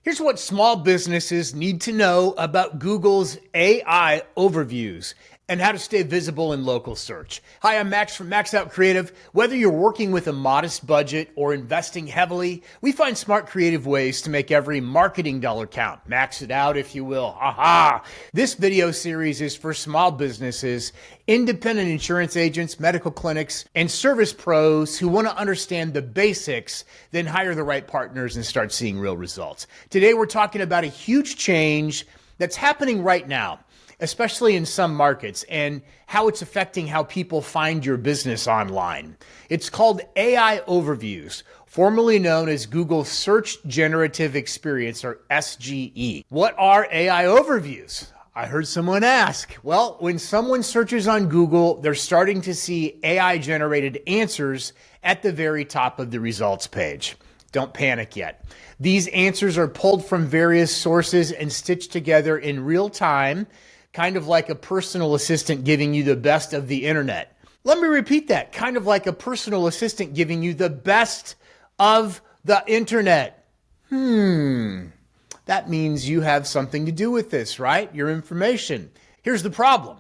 Here's what small businesses need to know about Google's AI overviews and how to stay visible in local search. Hi, I'm Max from Max Out Creative. Whether you're working with a modest budget or investing heavily, we find smart creative ways to make every marketing dollar count. Max it out, if you will. Aha! This video series is for small businesses, independent insurance agents, medical clinics, and service pros who want to understand the basics, then hire the right partners and start seeing real results. Today, we're talking about a huge change that's happening right now, especially in some markets, and how it's affecting how people find your business online. It's called AI Overviews, formerly known as Google Search Generative Experience, or SGE. What are AI Overviews? I heard someone ask. Well, when someone searches on Google, they're starting to see AI-generated answers at the very top of the results page. Don't panic yet. These answers are pulled from various sources and stitched together in real time, kind of like a personal assistant giving you the best of the internet. Let me repeat that. Kind of like a personal assistant giving you the best of the internet. That means you have something to do with this, right? Your information. Here's the problem.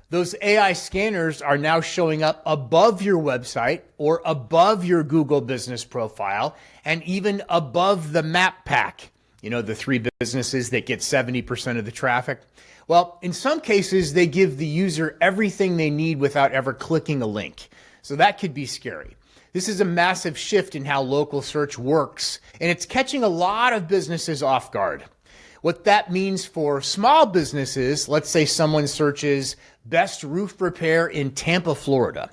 Those AI scanners are now showing up above your website or above your Google business profile and even above the map pack. You know, the three businesses that get 70% of the traffic. Well, in some cases, they give the user everything they need without ever clicking a link. So that could be scary. This is a massive shift in how local search works, and it's catching a lot of businesses off guard. What that means for small businesses, let's say someone searches best roof repair in Tampa, Florida.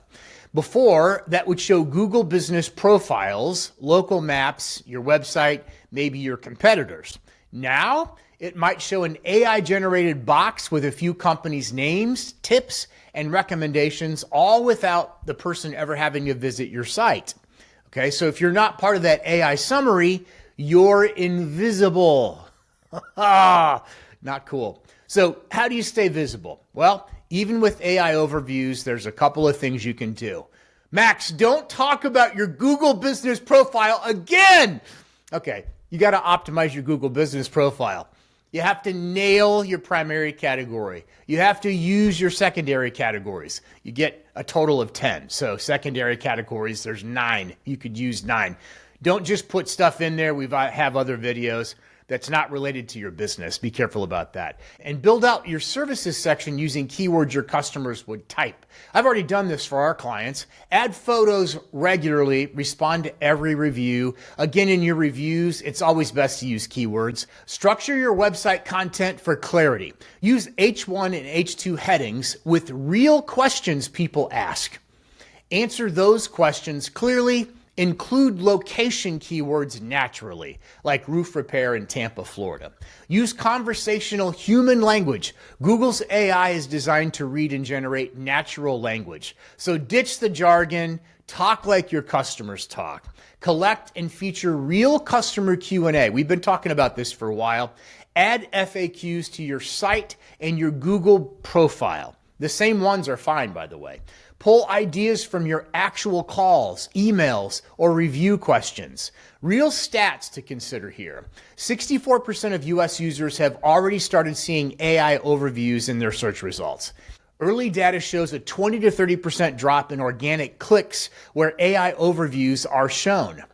Before, that would show Google business profiles, local maps, your website, maybe your competitors. Now, it might show an AI-generated box with a few companies' names, tips, and recommendations, all without the person ever having to visit your site. Okay, so if you're not part of that AI summary, you're invisible. Not cool. So how do you stay visible? Well, even with AI overviews, there's a couple of things you can do. Max, don't talk about your Google business profile again. Okay, you got to optimize your Google business profile. You have to nail your primary category. You have to use your secondary categories. You get a total of 10. So secondary categories, there's 9. You could use 9. Don't just put stuff in there. We have other videos that's not related to your business. Be careful about that. And build out your services section using keywords your customers would type. I've already done this for our clients. Add photos regularly, respond to every review. Again, in your reviews, it's always best to use keywords. Structure your website content for clarity. Use H1 and H2 headings with real questions people ask. Answer those questions clearly. Include location keywords naturally, like roof repair in Tampa, Florida. Use conversational human language. Google's AI is designed to read and generate natural language. So ditch the jargon, talk like your customers talk. Collect and feature real customer Q&A. We've been talking about this for a while. Add FAQs to your site and your Google profile. The same ones are fine, by the way. Pull ideas from your actual calls, emails, or review questions. Real stats to consider here. 64% of US users have already started seeing AI overviews in their search results. Early data shows a 20 to 30% drop in organic clicks where AI overviews are shown.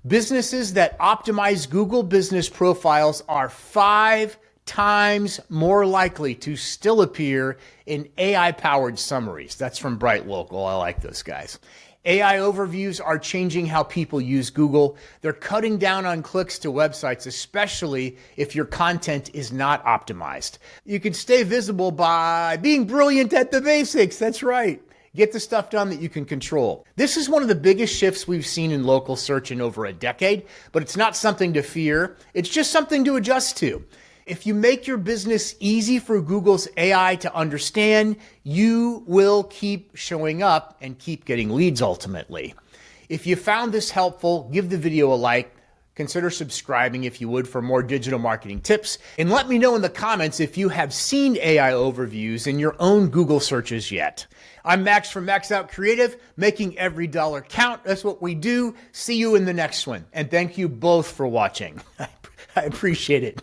Businesses that optimize Google business profiles are 5 times more likely to still appear in AI-powered summaries. That's from Bright Local. I like those guys. AI overviews are changing how people use Google. They're cutting down on clicks to websites, especially if your content is not optimized. You can stay visible by being brilliant at the basics. That's right. Get the stuff done that you can control. This is one of the biggest shifts we've seen in local search in over a decade, but it's not something to fear. It's just something to adjust to. If you make your business easy for Google's AI to understand, you will keep showing up and keep getting leads ultimately. If you found this helpful, give the video a like. Consider subscribing if you would for more digital marketing tips. And let me know in the comments if you have seen AI overviews in your own Google searches yet. I'm Max from Max Out Creative, making every dollar count. That's what we do. See you in the next one. And thank you both for watching. I appreciate it.